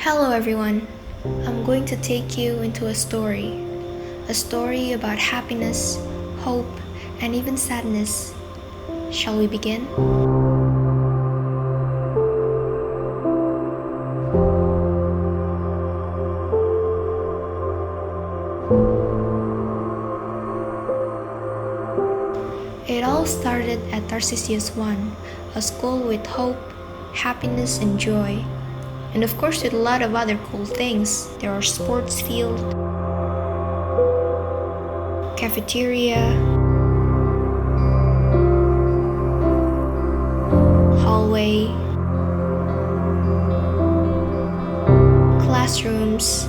Hello, everyone. I'm going to take you into a story about happiness, hope, and even sadness. Shall we begin? It all started at Tarcisius 1, a school with hope, happiness, and joy. And of course, with a lot of other cool things. There are sports field, cafeteria, hallway, classrooms,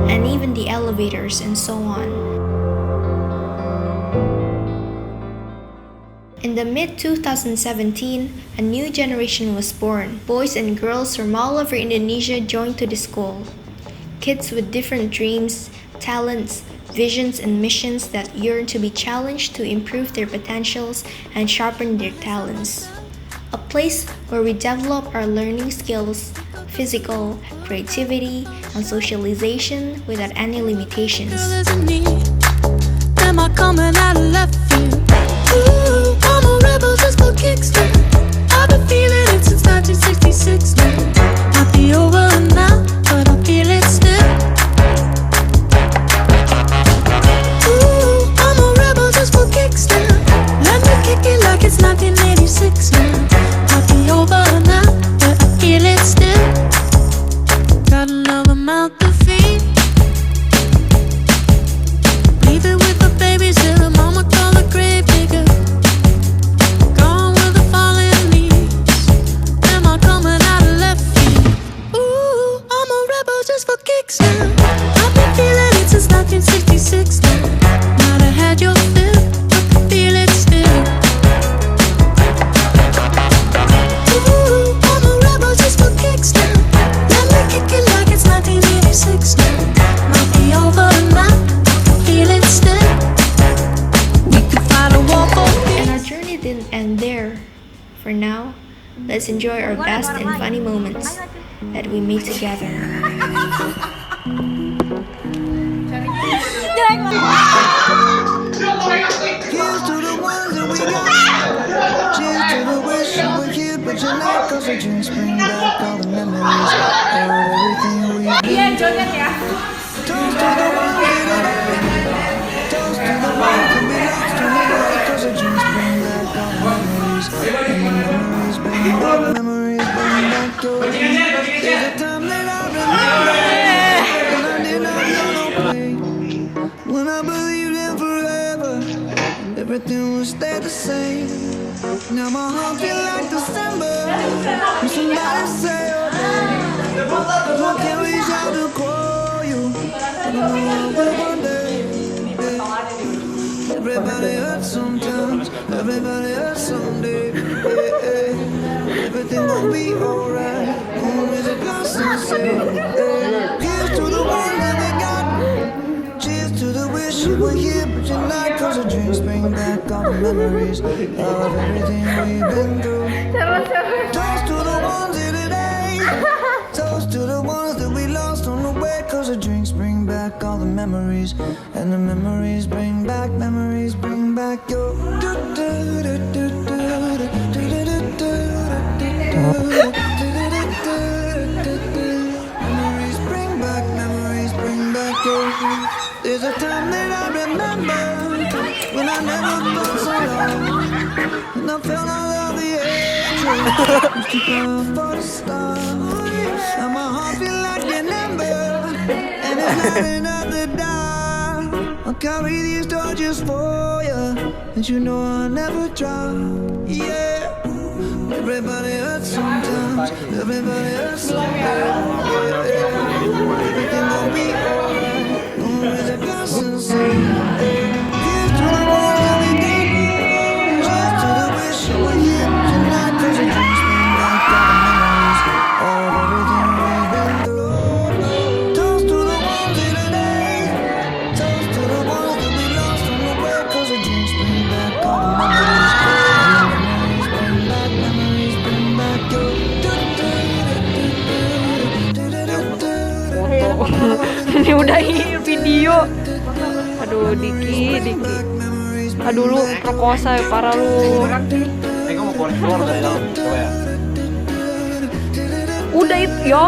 and even the elevators and so on. In the mid-2017, a new generation was born. Boys and girls from all over Indonesia joined to the school. Kids with different dreams, talents, visions, and missions that yearn to be challenged to improve their potentials and sharpen their talents. A place where we develop our learning skills, physical, creativity, and socialization without any limitations. Am I coming out of left field? Ooh, I'm a rebel just for kicks. I've been feeling it since 1966 now. Might be over now, but I feel it still. Ooh, I'm a rebel just for kicks. Let me kick it like it's 1986 now. Might be over now, but I feel it still. Got another mouth to feed. Leaving with the babies till the mama call the grave digger. Gone with the fallen leaves. Am I coming out of left field? Ooh, I'm a rebel just for kicks now. I've been feeling it since 1966 now. Might have had your fill, but I feel it still. Ooh, I'm a rebel just for kicks now. Let me kick it like it's 1986 now. Might be over now. And our journey didn't end there. For now, let's enjoy our best and funny moments that we made together. Here's to the ones that we got. Cheers to the wish you were here, but you're not. Cause the drinks bring back all the memories of everything we did. Toast to the ones that toast to the ones that we lost on the way. Cause the drinks bring back all the memories. And the memories bring back, memories bring back your. There's a time that I remember when I did not know no pain. When I believed in forever, everything will stay the same. Now my heart feel like December when somebody say your name. Cause I can't reach out to call you, but I know I will one day. Everybody hurts sometimes, everybody hurts someday. Everything will be alright. Home is a glass and say, here's to the ones that we got. Cheers to the wish you were here, but you're not. Cause the drinks bring back all the memories of everything we've been through. Toast to the ones here today. Toast to the ones that we lost on the way. Cause the drinks bring back all the memories. And the memories bring back your. Memories bring back your. There's a time that I remember when I never felt so long, and I felt all of the hatred. Used to cry for the stars, and my heart feel like an ember, and it's not enough to die. I'll carry these torches for you, and you know I'll never drop. Yeah, everybody hurts sometimes, everybody hurts sometimes. Everything gon' be alright. Always a blessing, say. Here's to the ones that we got. Cheers to the wish you were here tonight. Cause the drinks bring back all the memories of everything we've been through. Toast to the ones here today. Toast to the ones that we lost on the way. Cause the drinks bring back all the memories. And the memories bring back your. Aduh, Diki. Aduh lu perkosa parah lu. Kamu mau keluar dari dalam, coba ya. Udah itu ya.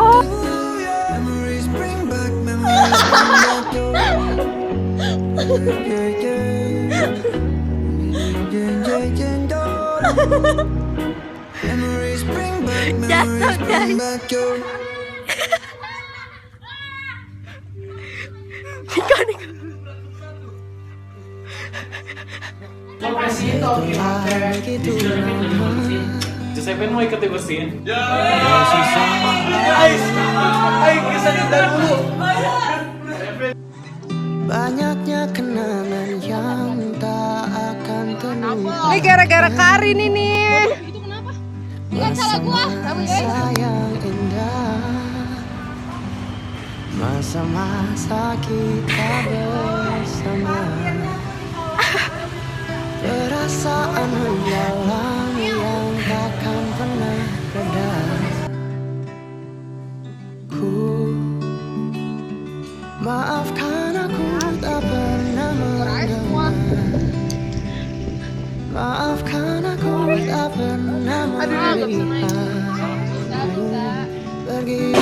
Jatuh guys. Giuseppe mau ikut bersihin. Guys, ayo kisah kita dulu. Banyaknya kenangan yang tak akan terlupa. Ini gara-gara Karin ini. Itu kenapa? Bukan salah gua, kamu ya. Masa yang indah, masa-masa kita bersama. Perasaan mendalam yang takkan pernah reda. Maafkan aku tak pernah mendengar. Maafkan aku tak pernah melihatmu pergi.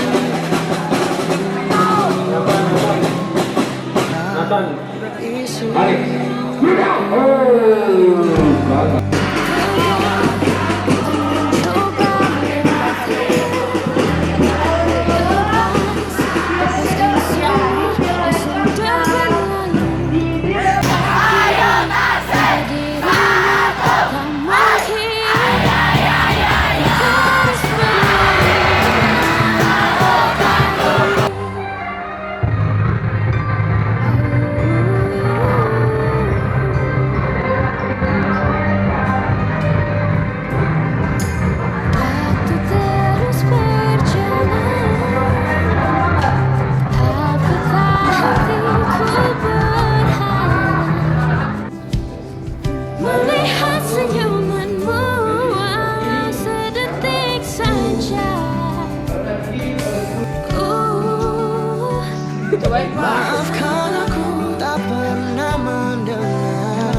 Maafkan aku tak pernah mendengar.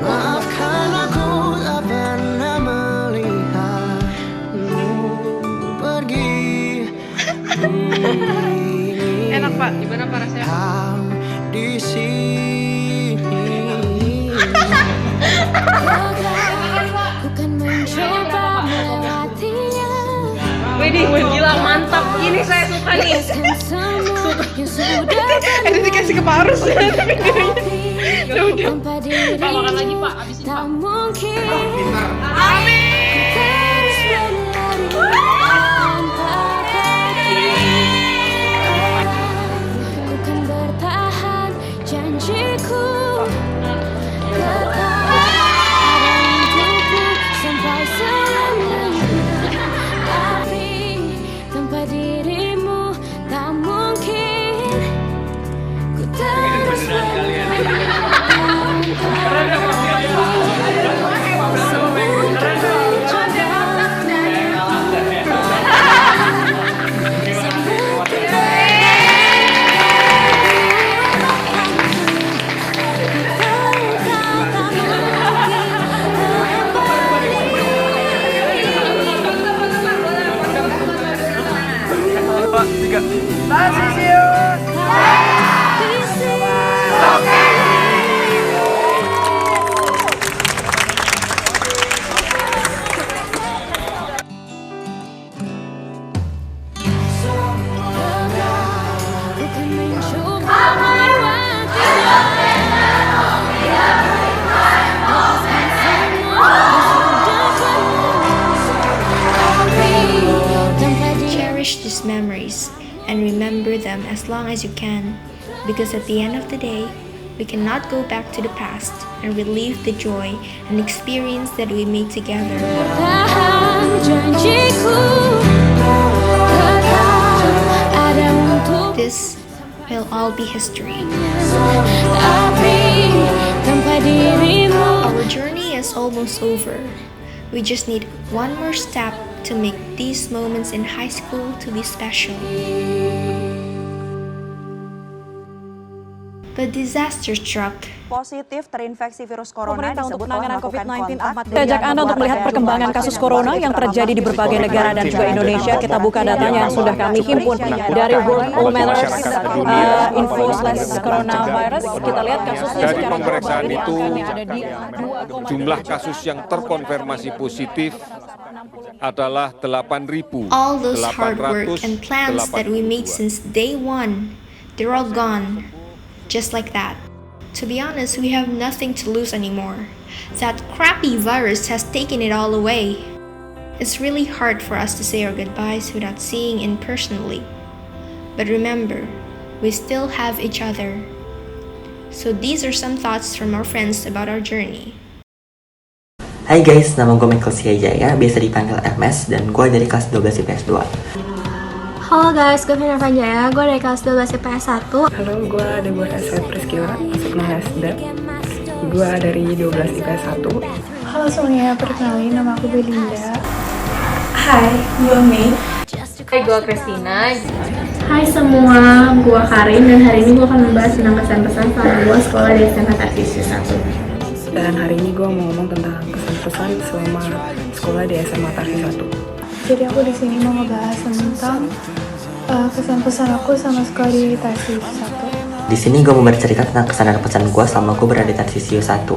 Maafkan aku tak pernah melihatmu pergi. Enak Pak, gimana Pak rasanya? Kau di sini. Bukan mencoba melewatinya. Widih, gila mantap. Ini saya suka nih. Ini dikasih ke Pak Arus ya. Tanpa dirimu Pak, makan lagi Pak, habis ini tak Pak. mungkin. Amin. Terus berlari tanpa kaki. Ku kan bertahan janjiku. Tetap ada untukku sampai selamanya. Tapi tanpa dirimu tak mungkin. Ku terus berlari. Bukan mencoba Cherish these memories and remember them as long as you can, because at the end of the day, we cannot go back to the past and relive the joy and experience that we made together. Tahan janjiku. Tetap ada untuk. This will all be history. Tapi tanpa dirimu. Our journey is almost over. We just need one more step to make these moments in high school to be special. But disaster struck. Positif terinfeksi virus corona. Pemerintah untuk disebut penanganan telah melakukan COVID-19 kontak Ahmad dengan Ajak Anda untuk melihat beberapa perkembangan jumlah kasus pasien corona positif yang terjadi di berbagai negara dan juga Indonesia. Kita buka datanya yang sudah kami himpun dari World Matters Info /Coronavirus. Kita lihat kasusnya Dari secara pemeriksaan global, itu, angkanya ada di 2,3. jumlah kasus yang terkonfirmasi positif adalah 8.882. All those hard work and plans that we made since day one, they're all gone. Just like that. To be honest, we have nothing to lose anymore. That crappy virus has taken it all away. It's really hard for us to say our goodbyes without seeing in personally. But remember, we still have each other. So these are some thoughts from our friends about our journey. Hai guys, nama gue Michael Siajaya, biasa dipanggil MS, dan gue dari kelas 12 IPS 2. Halo guys, gue Vina Panjaya, gue dari kelas 12 IPS 1. Halo, gue Deborah Sweet Priskiora, masuk Nasdaq. Gue dari 12 IPS 1. Halo semuanya, perkenalin nama aku Belinda. Hai, gue Mei. Hai, gue Christina. Hai semua, gue Karin dan hari ini gue akan membahas tentang kesan-pesan selama gue sekolah di SMA Tarsius 1. Dan hari ini gue mau ngomong tentang kesan-pesan selama sekolah di SMA Tarsius 1. Jadi aku di sini mau ngebahas tentang kesan-pesan aku sama sekolah di Tarsius 1. Di sini gue mau bercerita tentang kesan dan pesan gue selama gue berada di Tarsius 1.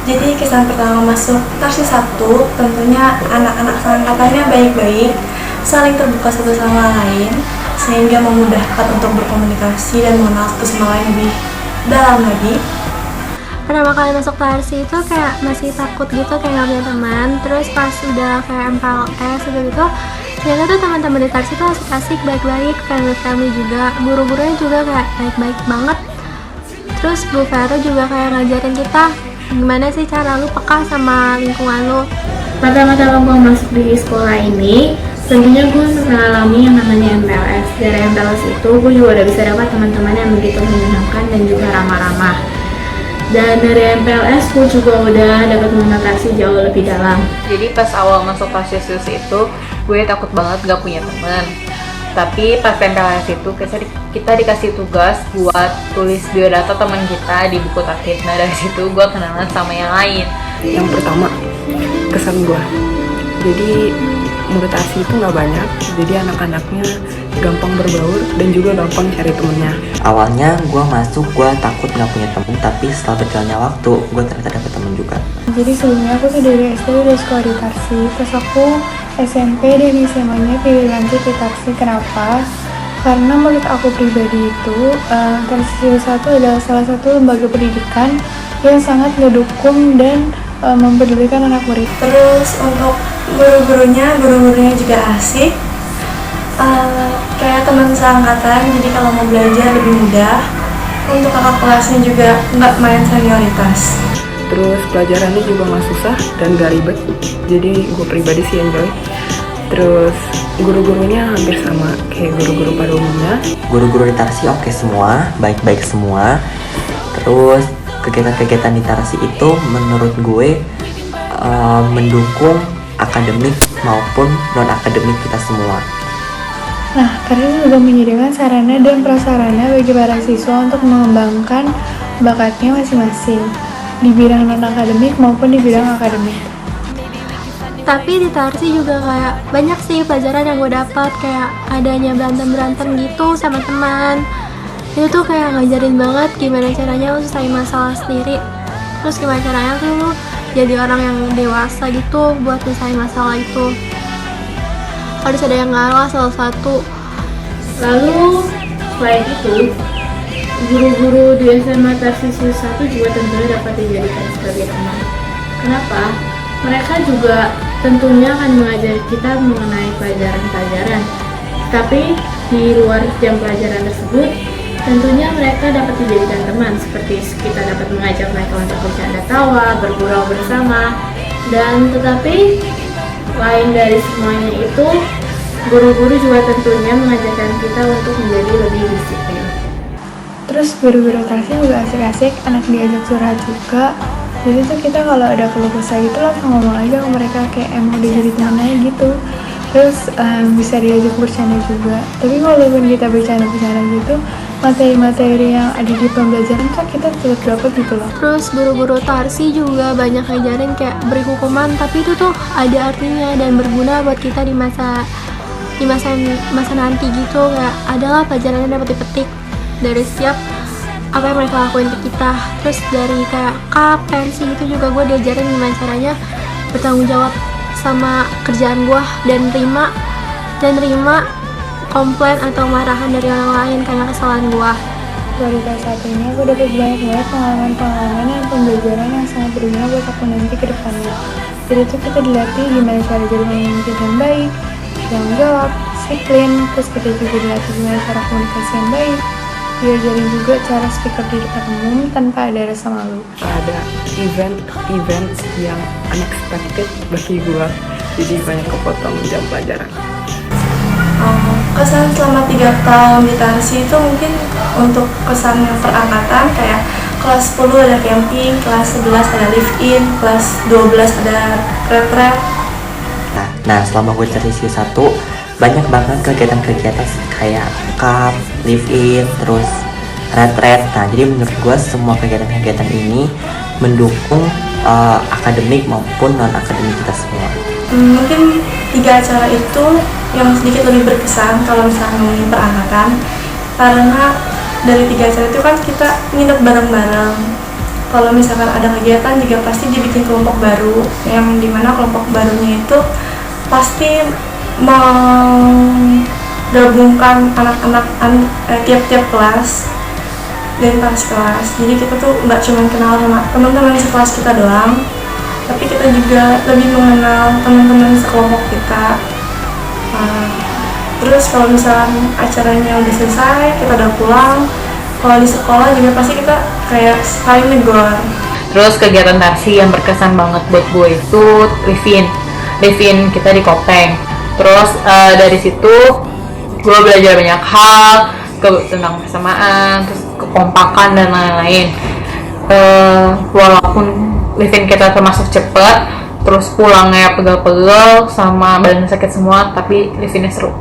Jadi kesan pertama masuk Tarsius 1, tentunya anak-anak seangkatannya baik-baik, saling terbuka satu sama lain, sehingga memudahkan untuk berkomunikasi dan mengenal satu sama lain lebih dalam lagi. Pertama kali masuk Tarsi itu kayak masih takut gitu, kayak gak punya teman. Terus pas udah kayak MPLS gitu, ternyata tuh teman-teman di Tarsi tuh asik-asik, baik-baik, friendly juga. Guru-gurunya juga kayak baik-baik banget. Terus Bu Vero juga kayak ngajarin kita gimana sih cara lu peka sama lingkungan lu. Pertama-tama gue masuk di sekolah ini, tentunya gue mengalami yang namanya MPLS. Dari MPLS itu gue juga udah bisa dapat teman-teman yang begitu menyenangkan dan juga ramah-ramah. Dan dari MPLS gue juga udah dapat mengenal Tarsi jauh lebih dalam. Jadi pas awal masuk Tarsius itu, gue takut banget gak punya teman. Tapi pas MPLS itu kita dikasih tugas buat tulis biodata teman kita di buku taktik. Nah dari situ gue kenalan sama yang lain. Yang pertama, kesan gue. Jadi murid Tarsi itu nggak banyak, jadi anak-anaknya gampang berbaur dan juga gampang cari temennya. Awalnya gue masuk, gue takut gak punya temen, tapi setelah berjalannya waktu, gue ternyata dapet temen juga. Jadi sebelumnya aku tuh dari SD udah sekolah di Tarsi, terus aku SMP dan SMA-nya pilih lanjut di Tarsi. Kenapa? Karena menurut aku pribadi itu, Tarsius 1 adalah salah satu lembaga pendidikan yang sangat mendukung dan mempedulikan anak murid. Terus untuk guru-gurunya juga asik, kayak teman seangkatan, jadi kalau mau belajar lebih mudah. Untuk kakak kelasnya juga nggak main senioritas. Terus pelajarannya juga nggak susah dan gak ribet, jadi gue pribadi sih enjoy. Terus guru-gurunya hampir sama kayak guru-guru pada umumnya. Guru-guru di Tarsi oke semua, baik-baik semua. Terus kegiatan-kegiatan di Tarsi itu menurut gue mendukung akademik maupun non-akademik kita semua. Nah, Tarsi juga menyediakan sarana dan prasarana bagi para siswa untuk mengembangkan bakatnya masing-masing di bidang non-akademik maupun di bidang akademik. Tapi di Tarsi juga kayak banyak sih pelajaran yang gue dapat, kayak adanya berantem-berantem gitu sama teman. Itu tuh kayak ngajarin banget gimana caranya lu selesai masalah sendiri. Terus gimana caranya tuh lu jadi orang yang dewasa gitu buat selesai masalah itu. Harus ada yang ngalah salah satu. Lalu selain itu, guru-guru di SMA Tarsius 1 juga tentunya dapat dijadikan sebagai teman. Kenapa? Mereka juga tentunya akan mengajari kita mengenai pelajaran-pelajaran. Tapi di luar jam pelajaran tersebut, tentunya mereka dapat dijadikan teman, seperti kita dapat mengajak mereka untuk bercanda tawa, bergurau bersama, dan tetapi lain dari semuanya itu, guru-guru juga tentunya mengajarkan kita untuk menjadi lebih disiplin. Terus guru-guru Tarsi juga asik-asik, anak diajak curhat juga. Jadi tuh kita kalau ada keluh kesah gitu langsung ngomong aja ke mereka, kayak emang udah jadi teman aja gitu. Terus bisa diajak bercanda juga. Tapi walaupun kita bercanda-bercanda gitu, materi-materi yang ada di pembelajaran kan kita tetap dapat gitu loh. Terus guru-guru Tarsi juga banyak ngajarin kayak beri hukuman, tapi itu tuh ada artinya dan berguna buat kita di masa nanti gitu. Kayak adalah pelajaran yang dapat dipetik dari setiap apa yang mereka lakuin ke kita. Terus dari kayak pensi itu juga gue diajarin gimana caranya bertanggung jawab sama kerjaan gue dan terima komplain atau marahan dari orang lain karena kesalahan gue. Dari kelas 1 ini aku dapat banyak banget pengalaman dan pembelajaran yang sangat berguna buat aku nanti ke depannya. Jadi itu kita dilatih gimana cara jadi pemimpin yang baik, tanggung jawab, disiplin, terus kita juga dilatih gimana cara komunikasi yang baik, diajarin juga cara speak up di depan umum tanpa ada rasa malu. Ada event yang unexpected bagi gue, jadi banyak kepotong jam pelajaran. Kesan selama 3 tahun di Tarsi itu mungkin untuk kesan yang perangkatan kayak kelas 10 ada camping, kelas 11 ada live-in, kelas 12 ada retret. Nah, selama gue di sesi 1 banyak banget kegiatan-kegiatan kayak cup, live-in, terus retret. Nah, jadi menurut gue semua kegiatan-kegiatan ini mendukung akademik maupun non-akademik kita semua. Mungkin 3 acara itu yang sedikit lebih berkesan kalau misalnya ngomongin perangkatan, karena dari 3 acara itu kan kita nginep bareng-bareng. Kalau misalkan ada kegiatan juga pasti dibikin kelompok baru, yang dimana kelompok barunya itu pasti menggabungkan anak-anak tiap-tiap kelas dan pas kelas. Jadi kita tuh nggak cuma kenal sama teman-teman sekelas kita doang, tapi kita juga lebih mengenal teman-teman sekelompok kita. Terus kalau misalnya acaranya udah selesai, kita udah pulang, kalau di sekolah juga pasti kita kayak saling negor. Terus kegiatan Tarsi yang berkesan banget buat gue itu live-in kita di Kopeng. Terus dari situ gue belajar banyak hal tentang persamaan, terus kekompakan dan lain-lain. Walaupun live-in kita termasuk cepet, terus pulangnya pegel-pegel sama badan sakit semua, tapi live-innya seru.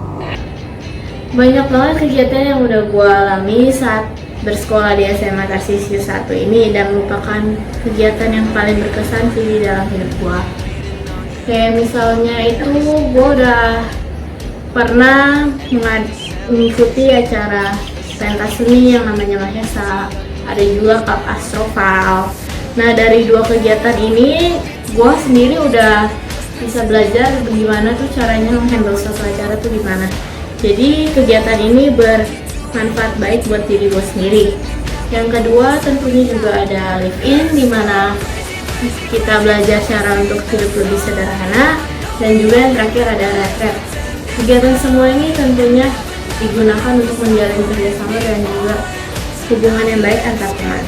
Banyak banget kegiatan yang udah gue alami saat bersekolah di SMA Tarsisius 1 ini, dan merupakan kegiatan yang paling berkesan sih di dalam hidup gue. Kayak misalnya itu gue udah pernah mengikuti acara pentas seni yang namanya Mahesa, ada juga Cup Astrofal. Nah, dari 2 kegiatan ini gue sendiri udah bisa belajar bagaimana tuh caranya menghandle suatu acara tuh gimana. Jadi kegiatan ini bermanfaat baik buat diri gue sendiri. Yang kedua tentunya juga ada live-in, di mana kita belajar cara untuk hidup lebih sederhana, dan juga yang terakhir ada retret. Kegiatan semua ini tentunya digunakan untuk menjalin kerjasama dan juga hubungan yang baik antar teman.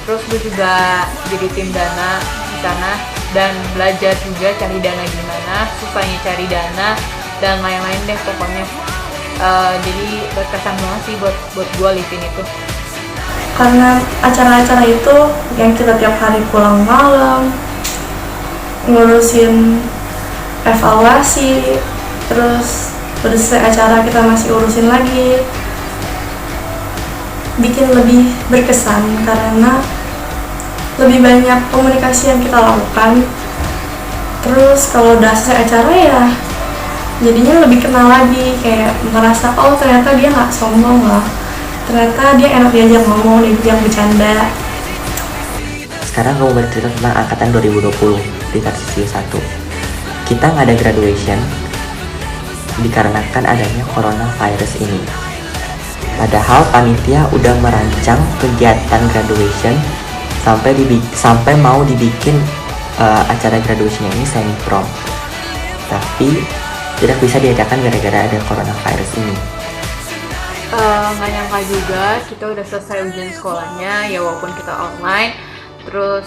Terus gue juga jadi tim dana di sana dan belajar juga cari dana gimana, susahnya cari dana dan lain-lain deh pokoknya. Jadi berkesan banget sih buat gue live-in itu. Karena acara-acara itu yang kita tiap hari pulang malam, ngurusin evaluasi, terus udah selesai acara kita masih urusin lagi, bikin lebih berkesan karena lebih banyak komunikasi yang kita lakukan. Terus kalau udah selesai acara ya jadinya lebih kenal lagi, kayak merasa oh ternyata dia nggak sombong lah, ternyata dia enak diajak ngomong, diajak bercanda. Sekarang aku mau bercerita tentang angkatan 2020 di Tarsisius 1. Kita nggak ada graduation dikarenakan adanya coronavirus ini. Padahal panitia udah merancang kegiatan graduation sampai mau dibikin acara graduationnya ini semi prom, tapi tidak bisa diadakan gara-gara ada coronavirus ini. Nggak nyangka juga kita udah selesai ujian sekolahnya ya, walaupun kita online. Terus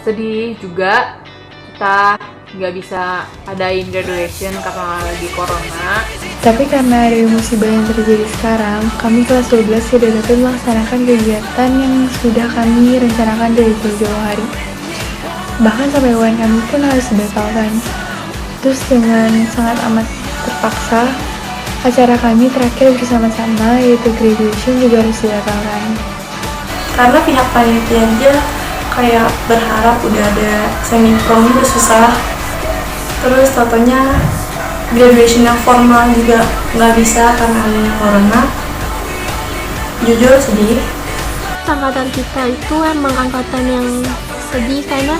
sedih juga kita nggak bisa adain graduation karena lagi corona. Tapi karena ada musibah yang terjadi sekarang, kami kelas 12 sudah dapat melaksanakan kegiatan yang sudah kami rencanakan dari jauh-jauh hari. Bahkan sampai UN kami pun harus dibatalkan. Terus dengan sangat amat terpaksa, acara kami terakhir bersama-sama yaitu graduation juga harus dibatalkan. Karena pihak panitia aja kayak berharap udah ada semi prom itu susah, terus totonya graduation yang formal juga nggak bisa karena adanya corona. Jujur sedih. Angkatan kita itu emang angkatan yang sedih karena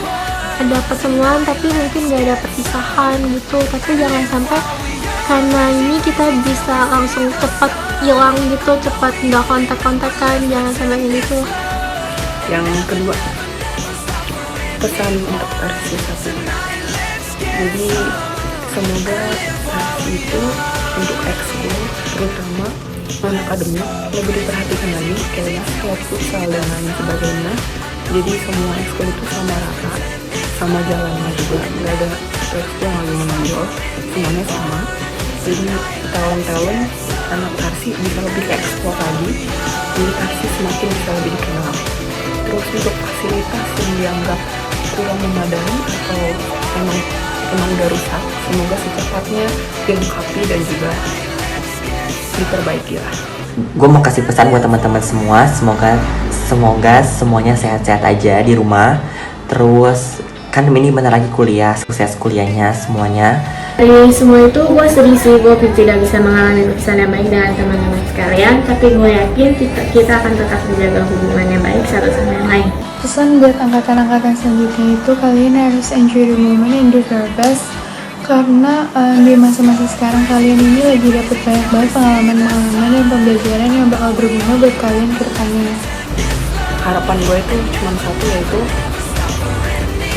ada pertemuan tapi mungkin gak ada perpisahan gitu. Tapi jangan sampai karena ini kita bisa langsung cepat hilang gitu, cepat nggak kontak-kontakan, jangan sampai gitu. Yang kedua, pesan untuk Tarsi 1. Jadi semoga Tarsi itu untuk ekskul terutama non-akademik lebih diperhatikan lagi, kayak basket, futsal dan lain sebagainya. Jadi semua ekskul itu sama rata, sama jalannya juga, nggak ada ekskul yang lebih menonjol, semuanya sama. Jadi talent-talent anak Tarsi bisa lebih eksplor lagi, jadi Tarsi semakin bisa lebih dikenal. Terus untuk fasilitas yang dianggap kurang memadai atau emang udah rusak, semoga secepatnya dilengkapi dan juga diperbaiki lah. Gue mau kasih pesan buat teman-teman semua, semoga semuanya sehat-sehat aja di rumah. Terus kan ini bentar lagi kuliah, sukses kuliahnya semuanya. Dari semua itu gue sedih sih, gue tidak bisa mengalami lukisan yang baik dengan teman-teman sekalian, tapi gue yakin kita akan tetap menjaga hubungan yang baik satu sama yang lain. Pesan buat angkatan-angkatan selanjutnya itu kalian harus enjoy the moment and do your best, karena di masa-masa sekarang kalian ini lagi dapet banyak banget pengalaman-pengalaman dan pembelajaran yang bakal berguna buat kalian ke depannya. Harapan gue itu cuma satu, yaitu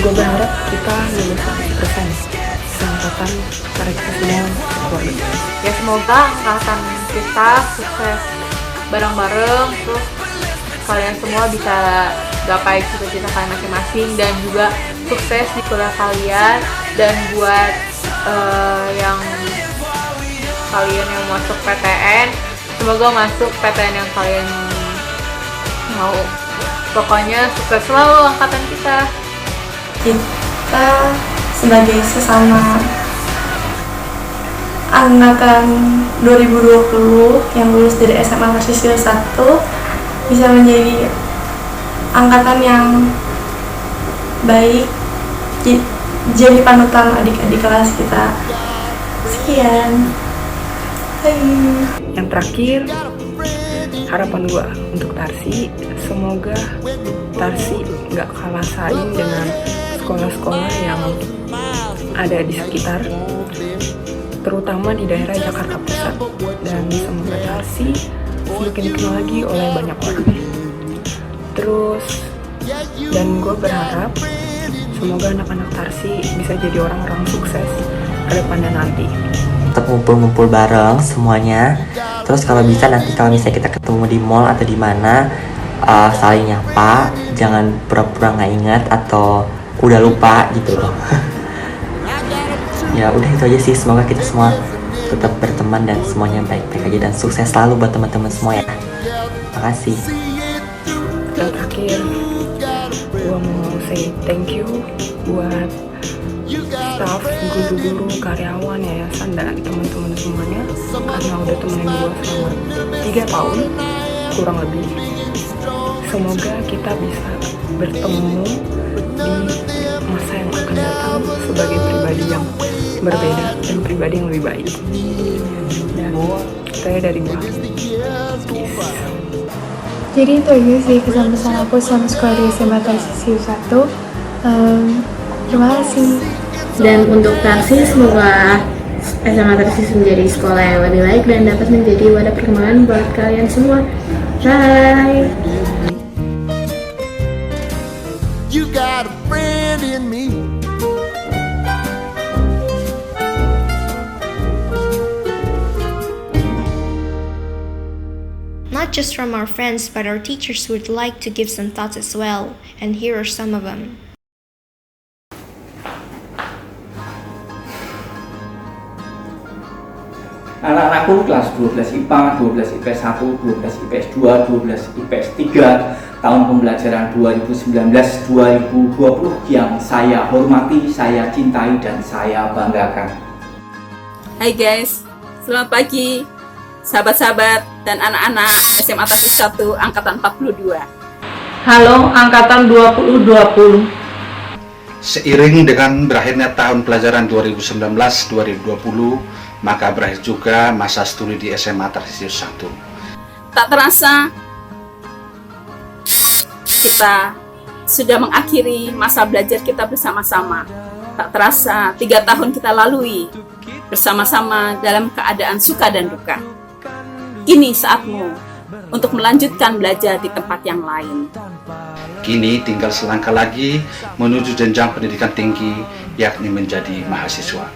gue berharap kita lulus 100%. Angkatan tarik semua keluarga. Ya semoga angkatan kita sukses bareng-bareng, terus kalian semua bisa gapai cita-cita kalian masing-masing dan juga sukses di kuliah kalian. Dan buat yang kalian yang masuk PTN, semoga masuk PTN yang kalian mau. Pokoknya sukses selalu angkatan kita. Kita sebagai sesama angkatan 2020 yang lulus dari SMA Tarsi 1 bisa menjadi angkatan yang baik, jadi panutan adik-adik kelas kita. Sekian. Yang terakhir, harapan gue untuk Tarsi, semoga Tarsi nggak kalah saing dengan sekolah-sekolah yang ada di sekitar, terutama di daerah Jakarta Pusat, dan semoga Tarsi semakin dikenal lagi oleh banyak orang. Terus, dan gue berharap semoga anak-anak Tarsi bisa jadi orang-orang sukses ke depannya nanti. Tetap ngumpul-ngumpul bareng semuanya. Terus kalau bisa nanti kalau misalnya kita ketemu di mall atau di mana, saling nyapa, jangan pura-pura nggak ingat atau udah lupa gitu loh. Ya udah itu aja sih, semoga kita semua tetap berteman dan semuanya baik-baik aja dan sukses selalu buat teman-teman semua ya. Makasih. Dan terakhir, gue mau say thank you buat staff, guru-guru, karyawan, yayasan dan teman-teman semuanya karena udah temenin gue selama 3 tahun kurang lebih. Semoga kita bisa bertemu di masa yang akan datang sebagai pribadi yang berbeda dan pribadi yang lebih baik. Dan saya dari gue. Peace. Jadi itu aja sih kesan-pesan aku sama sekolah di SMA Tarsi 1. Terima kasih. Dan untuk Tarsi, semoga SMA Tarsi menjadi sekolah yang lebih baik dan dapat menjadi wadah perkembangan buat kalian semua. Bye. You got a friend in me. Not just from our friends, but our teachers would like to give some thoughts as well, and here are some of them. Anak-anakku kelas 12 IPA, 12 IPS 1, 12 IPS 2, 12 IPS 3, tahun pembelajaran 2019-2020 yang saya hormati, saya cintai, dan saya banggakan. Hai guys, selamat pagi. sahabat-sahabat dan anak-anak SMA Tarsis 1 Angkatan 42. Halo Angkatan 2020. Seiring dengan berakhirnya tahun pelajaran 2019-2020, maka berakhir juga masa studi di SMA Tarsis 1. Tak terasa, kita sudah mengakhiri masa belajar kita bersama-sama. Tak terasa 3 tahun kita lalui bersama-sama dalam keadaan suka dan duka. Kini saatmu untuk melanjutkan belajar di tempat yang lain. Kini tinggal selangkah lagi menuju jenjang pendidikan tinggi, yakni menjadi mahasiswa.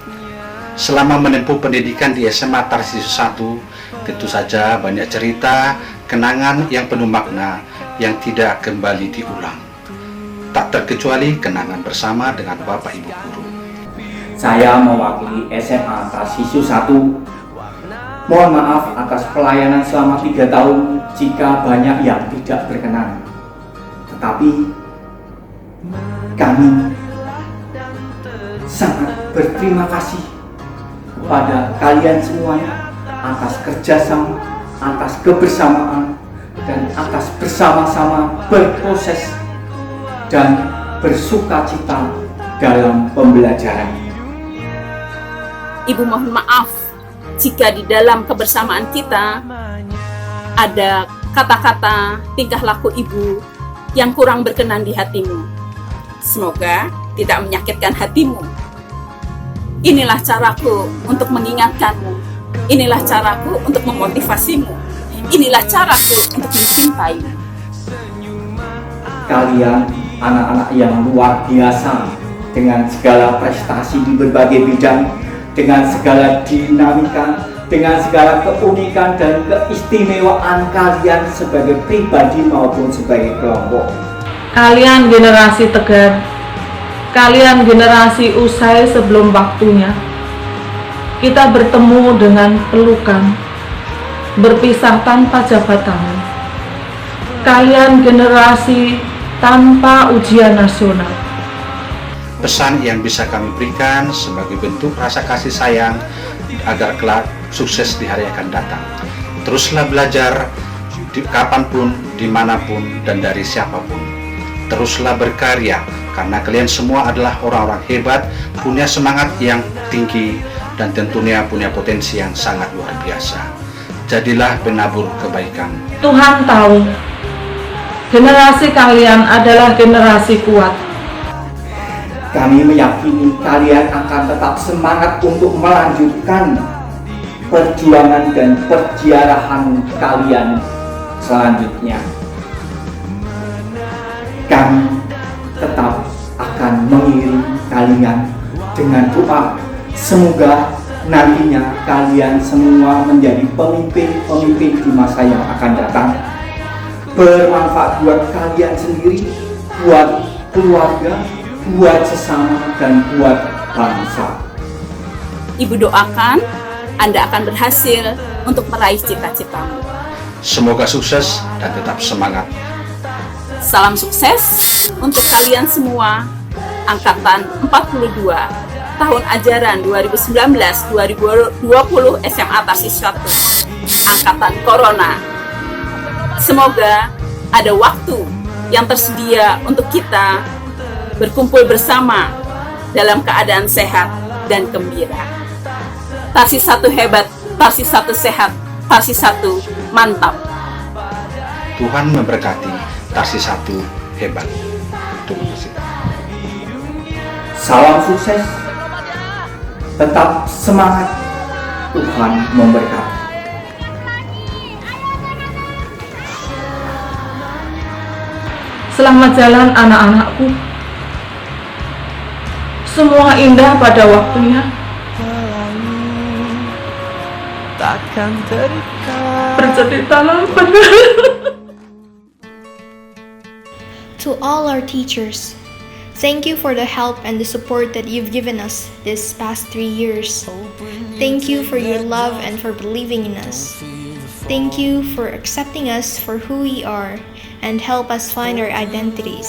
Selama menempuh pendidikan di SMA Tarsis 1, tentu saja banyak cerita, kenangan yang penuh makna yang tidak kembali diulang. Tak terkecuali kenangan bersama dengan Bapak Ibu Guru. Saya mewakili SMA Tarsis 1. Mohon maaf atas pelayanan selama 3 tahun jika banyak yang tidak berkenan. Tetapi kami sangat berterima kasih kepada kalian semuanya atas kerjasama, atas kebersamaan, dan atas bersama-sama berproses dan bersukacita dalam pembelajaran. Ibu mohon maaf jika di dalam kebersamaan kita ada kata-kata, tingkah laku ibu yang kurang berkenan di hatimu. Semoga tidak menyakitkan hatimu. Inilah caraku untuk mengingatkanmu. Inilah caraku untuk memotivasimu. Inilah caraku untuk mencintaimu. Kalian anak-anak yang luar biasa dengan segala prestasi di berbagai bidang, dengan segala dinamika, dengan segala keunikan dan keistimewaan kalian sebagai pribadi maupun sebagai kelompok. Kalian generasi tegar, kalian generasi usai sebelum waktunya. Kita bertemu dengan pelukan, berpisah tanpa jabatan. Kalian generasi tanpa ujian nasional. Pesan yang bisa kami berikan sebagai bentuk rasa kasih sayang agar kelak sukses di hari akan datang. Teruslah belajar kapanpun, dimanapun, dan dari siapapun. Teruslah berkarya karena kalian semua adalah orang-orang hebat, punya semangat yang tinggi, dan tentunya punya potensi yang sangat luar biasa. Jadilah penabur kebaikan. Tuhan tahu generasi kalian adalah generasi kuat. Kami meyakini kalian akan tetap semangat untuk melanjutkan perjuangan dan perjalanan kalian selanjutnya. Kami tetap akan mengiring kalian dengan doa. Semoga nantinya kalian semua menjadi pemimpin-pemimpin di masa yang akan datang. Bermanfaat buat kalian sendiri, buat keluarga, buat sesama, dan buat bangsa. Ibu doakan Anda akan berhasil untuk meraih cita-citamu. Semoga sukses dan tetap semangat. Salam sukses untuk kalian semua, Angkatan 42, tahun ajaran 2019-2020 SMA Tarsis 1, Angkatan Corona. Semoga ada waktu yang tersedia untuk kita berkumpul bersama dalam keadaan sehat dan gembira. Tarsis 1 hebat, Tarsis 1 sehat, Tarsis 1 mantap. Tuhan memberkati Tarsis 1 hebat. Terima kasih. Salam sukses, tetap semangat, Tuhan memberkati. Selamat jalan anak-anakku. Semua indah pada waktunya. Berceritalah pada. To all our teachers, thank you for the help and the support that you've given us this past 3 years. Thank you for your love and for believing in us. Thank you for accepting us for who we are and help us find our identities.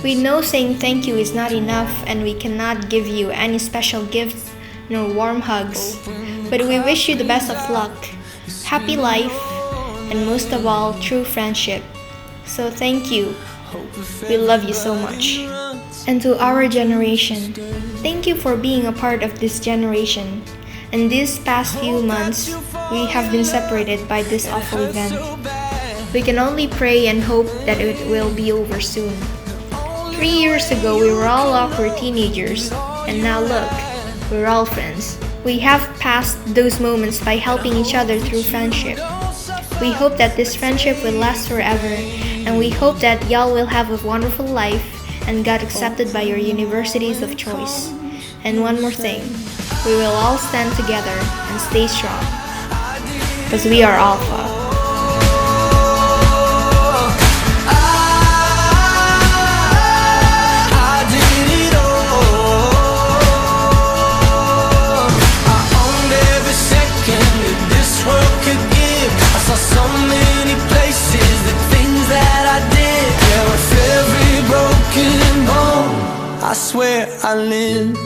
We know saying thank you is not enough and we cannot give you any special gifts nor warm hugs, but we wish you the best of luck happy life, and most of all, true friendship. So thank you. We love you so much. And to our generation, thank you for being a part of this generation. In these past few months, we have been separated by this awful event. We can only pray and hope that it will be over soon. 3 years ago, we were all awkward teenagers, and now look, we're all friends. We have passed those moments by helping each other through friendship. We hope that this friendship will last forever, and we hope that y'all will have a wonderful life and got accepted by your universities of choice. And one more thing, we will all stand together and stay strong, because we are Alpha. I swear I lived